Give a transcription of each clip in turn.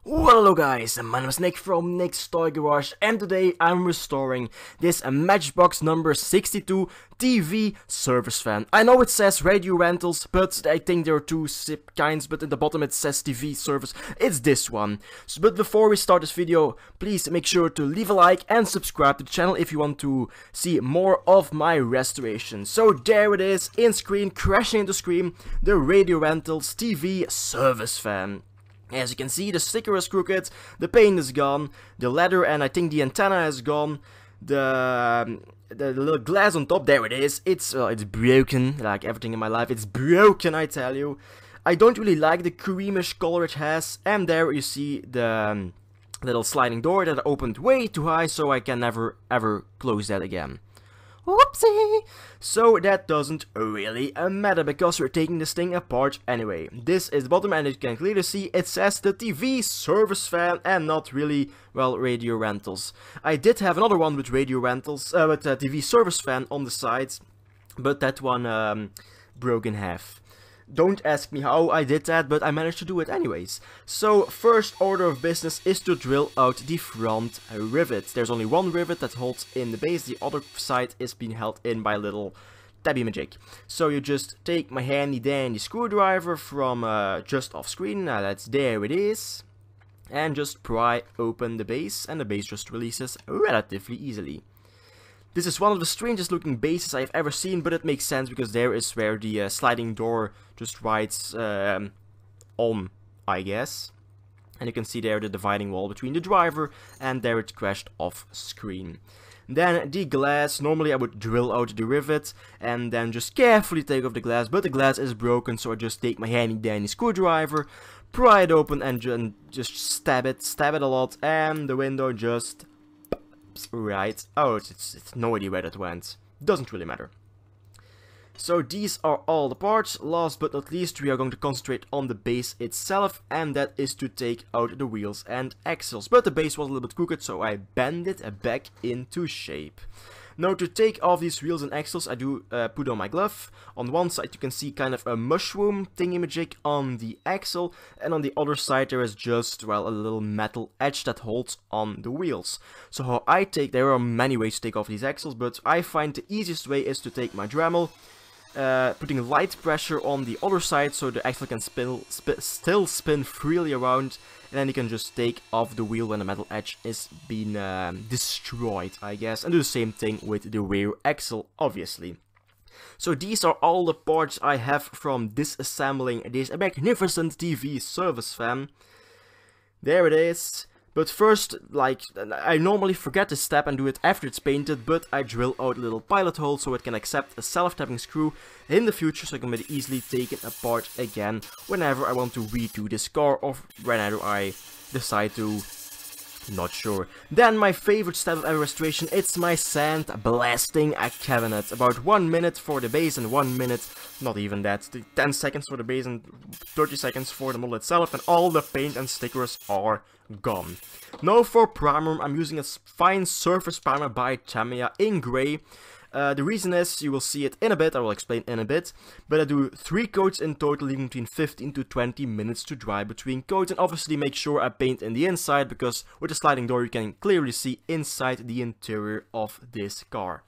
Well, hello guys, my name is Nick from Nickstoygarage, and today I'm restoring this Matchbox number 62 TV service fan. I know it says radio rentals, but I think there are two kinds, but in the bottom it says TV service. It's this one. But before we start this video, please make sure to leave a like and subscribe to the channel if you want to see more of my restoration. So there it is, in screen, crashing into screen, the radio rentals TV service fan. As you can see, the sticker is crooked, the paint is gone, the leather and I think the antenna is gone, the little glass on top, there it is, it's broken, like everything in my life, it's broken, I tell you. I don't really like the creamish color it has, and there you see the little sliding door that opened way too high, so I can never ever close that again. Whoopsie! So that doesn't really matter because we're taking this thing apart anyway. This is the bottom and you can clearly see it says the TV service fan and not really, well, radio rentals. I did have another one with radio rentals, with a TV service fan on the sides, but that one broke in half. Don't ask me how I did that, but I managed to do it anyways. So, first order of business is to drill out the front rivet. There's only one rivet that holds in the base, the other side is being held in by a little tabby magic. So you just take my handy dandy screwdriver from just off screen, there it is. And just pry open the base, and the base just releases relatively easily. This is one of the strangest looking bases I've ever seen, but it makes sense because there is where the sliding door just rides on, I guess. And you can see there the dividing wall between the driver, and there it crashed off screen. Then the glass, normally I would drill out the rivet and then just carefully take off the glass, but the glass is broken, so I just take my handy dandy screwdriver, pry it open and just stab it a lot, and the window just right out. It's no idea where that went. Doesn't really matter. So these are all the parts. Last but not least, we are going to concentrate on the base itself, and that is to take out the wheels and axles. But the base was a little bit crooked, so I bend it back into shape. Now to take off these wheels and axles, I do put on my glove. On one side you can see kind of a mushroom thingy-majig on the axle, and on the other side there is just, well, a little metal edge that holds on the wheels. So how I take, there are many ways to take off these axles, but I find the easiest way is to take my Dremel, putting light pressure on the other side so the axle can still spin freely around, and then you can just take off the wheel when the metal edge is being destroyed, I guess, and do the same thing with the rear axle, obviously. So these are all the parts I have from disassembling this magnificent TV service fan. There it is. But first, like, I normally forget this step and do it after it's painted, but I drill out a little pilot hole so it can accept a self-tapping screw in the future, so it can be easily taken apart again whenever I want to redo this car or whenever I decide to. Not sure. Then my favorite step of every restoration, it's my sandblasting cabinet. About 1 minute for the base and 1 minute, not even that, 10 seconds for the base and 30 seconds for the model itself, and all the paint and stickers are gone. Now for primer, I'm using a fine surface primer by Tamiya in grey. The reason is, you will see it in a bit, I will explain in a bit, but I do 3 coats in total, leaving between 15 to 20 minutes to dry between coats, and obviously make sure I paint in the inside, because with the sliding door you can clearly see inside the interior of this car.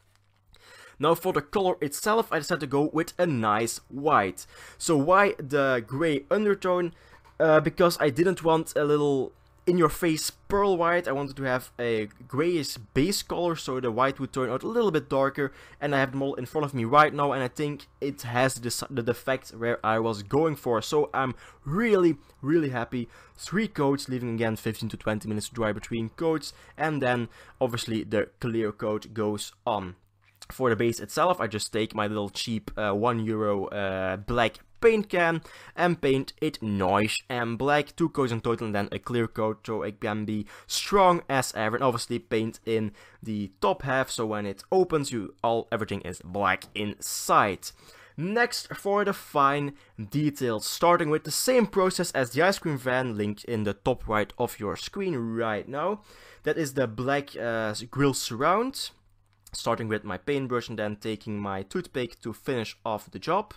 Now for the color itself, I decided to go with a nice white. So why the grey undertone? Because I didn't want a little in-your-face pearl white. I wanted to have a grayish base color, so the white would turn out a little bit darker, and I have the model in front of me right now, and I think it has the effect where I was going for, so I'm really happy. 3 coats, leaving again 15 to 20 minutes to dry between coats, and then obviously the clear coat goes on. For the base itself, I just take my little cheap €1 black paint can and paint it nice and black. 2 coats in total and then a clear coat so it can be strong as ever, and obviously paint in the top half so when it opens everything is black inside. Next for the fine details, starting with the same process as the ice cream van linked in the top right of your screen right now. That is the black grill surround. Starting with my paintbrush and then taking my toothpick to finish off the job.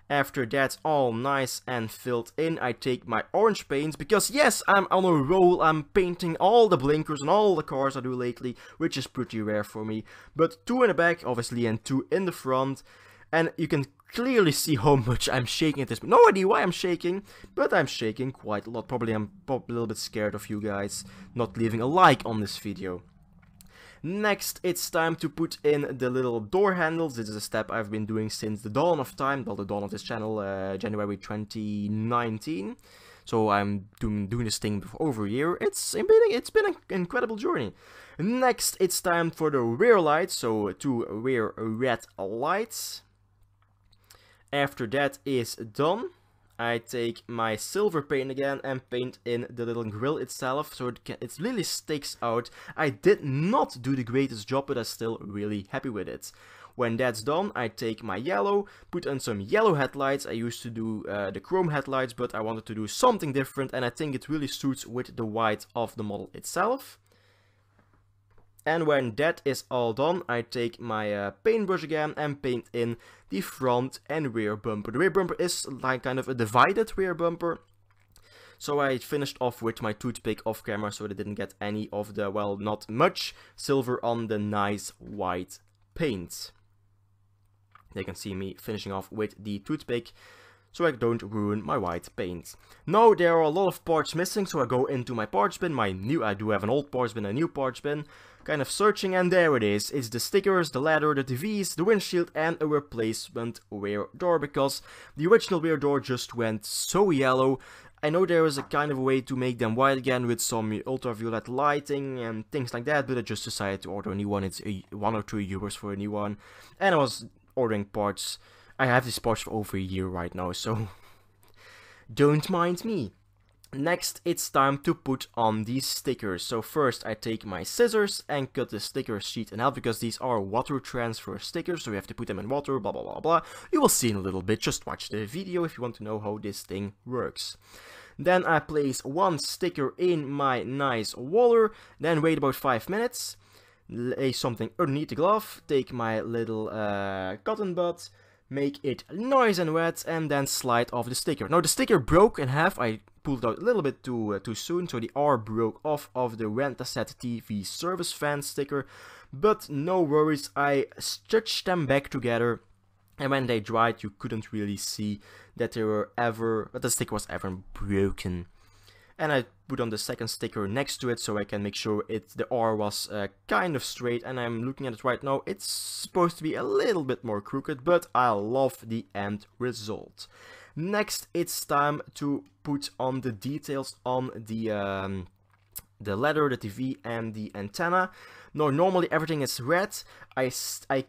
After that's all nice and filled in, I take my orange paint, because yes, I'm on a roll. I'm painting all the blinkers on all the cars I do lately, which is pretty rare for me. But 2 in the back, obviously, and 2 in the front. And you can clearly see how much I'm shaking at this. No idea why I'm shaking, but I'm shaking quite a lot. Probably I'm a little bit scared of you guys not leaving a like on this video. Next, it's time to put in the little door handles. This is a step I've been doing since the dawn of time, well, the dawn of this channel, January 2019. So I'm doing this thing for over a year. It's been an incredible journey. Next, it's time for the rear lights, so 2 rear red lights. After that is done, I take my silver paint again and paint in the little grill itself, so it really sticks out. I did not do the greatest job, but I'm still really happy with it. When that's done, I take my yellow, put on some yellow headlights. I used to do the chrome headlights, but I wanted to do something different, and I think it really suits with the white of the model itself. And when that is all done, I take my paintbrush again and paint in the front and rear bumper. The rear bumper is like kind of a divided rear bumper. So I finished off with my toothpick off camera, so I didn't get any of the, well, not much silver on the nice white paint. They can see me finishing off with the toothpick, so I don't ruin my white paint. Now there are a lot of parts missing, so I go into my parts bin. I do have an old parts bin, a new parts bin. Kind of searching, and there it is. It's the stickers, the ladder, the TVs, the windshield, and a replacement rear door, because the original rear door just went so yellow. I know there is a kind of way to make them white again with some ultraviolet lighting and things like that, but I just decided to order a new one. It's 1 or 2 euros for a new one, and I was ordering parts. I have these parts for over a year right now, so don't mind me. Next, it's time to put on these stickers. So first I take my scissors and cut the sticker sheet in half, because these are water transfer stickers, so we have to put them in water, blah blah blah blah. You will see in a little bit, just watch the video if you want to know how this thing works. Then I place 1 sticker in my nice waller, then wait about 5 minutes, lay something underneath the glove, take my little cotton bud, make it nice and wet, and then slide off the sticker. Now the sticker broke in half. I pulled it out a little bit too soon, so the R broke off of the Matchbox TV service fan sticker, but no worries, I stitched them back together, and when they dried you couldn't really see that the sticker was ever broken. And I put on the second sticker next to it, so I can make sure the R was kind of straight, and I'm looking at it right now. It's supposed to be a little bit more crooked, but I love the end result. Next, it's time to put on the details on the ladder, the TV, and the antenna. Now, normally everything is red. I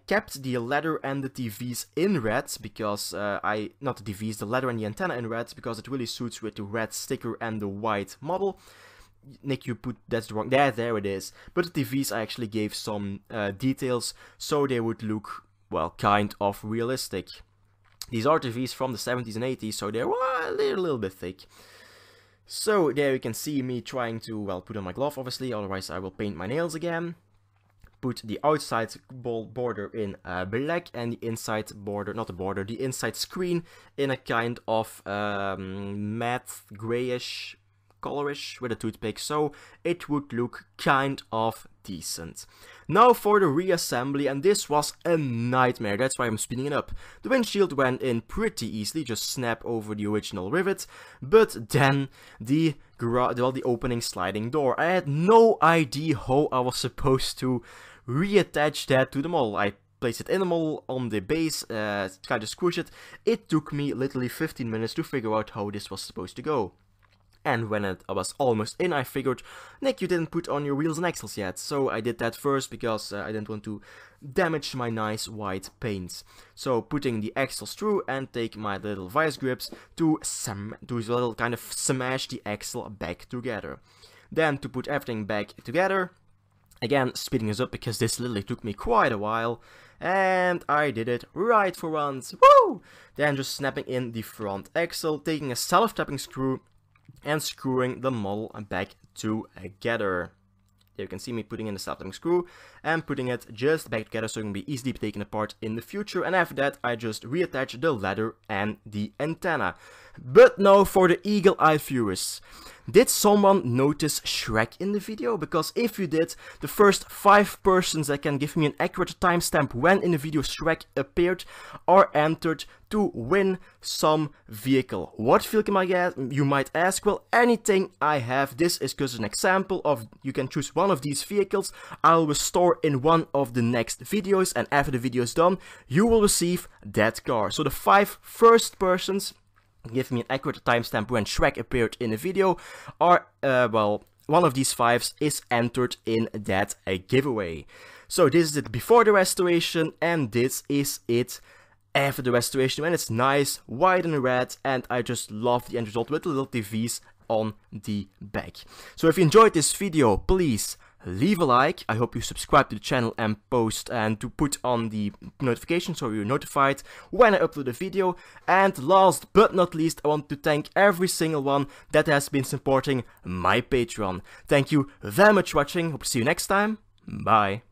kept the ladder and the TVs in red, because not the TVs, the ladder and the antenna in red, because it really suits with the red sticker and the white model. Nick, you put, that's the wrong, there it is. But the TVs I actually gave some details, so they would look, well, kind of realistic. These are TVs from the 70s and 80s, so they're a little bit thick. So there you can see me trying to, well, put on my glove, obviously, otherwise I will paint my nails again. Put the outside border in black, and the inside border, not the border, the inside screen in a kind of matte grayish colorish with a toothpick, so it would look kind of decent. Now for the reassembly, and this was a nightmare, that's why I'm speeding it up. The windshield went in pretty easily, just snap over the original rivet, but then the opening sliding door. I had no idea how I was supposed to reattach that to the model. I placed it in the model on the base, tried to squish it. It took me literally 15 minutes to figure out how this was supposed to go. And when it was almost in, I figured, Nick, you didn't put on your wheels and axles yet. So I did that first, because I didn't want to damage my nice white paint. So putting the axles through, and take my little vice grips to kind of smash the axle back together. Then to put everything back together, again speeding this up because this literally took me quite a while. And I did it right for once. Woo! Then just snapping in the front axle, taking a self-tapping screw, and screwing the model back together. There you can see me putting in the Sandblasting screw and putting it just back together so it can be easily taken apart in the future. And after that, I just reattach the ladder and the antenna. But now for the eagle-eye viewers. Did someone notice Shrek in the video? Because if you did, the first 5 persons that can give me an accurate timestamp when in the video Shrek appeared are entered to win some vehicle. What vehicle you might ask? Well, anything I have. This is just an example of you can choose one of these vehicles. I'll restore in one of the next videos, and after the video is done, you will receive that car. So the 5 first persons give me an accurate timestamp when Shrek appeared in the video are, well, one of these 5s is entered in that giveaway. So this is it before the restoration, and this is it after the restoration when it's nice, white and red, and I just love the end result with the little TVs on the back. So if you enjoyed this video, please leave a like. I hope you subscribe to the channel and post and to put on the notification so you're notified when I upload a video. And last but not least, I want to thank every single one that has been supporting my Patreon. Thank you very much for watching. Hope to see you next time. Bye.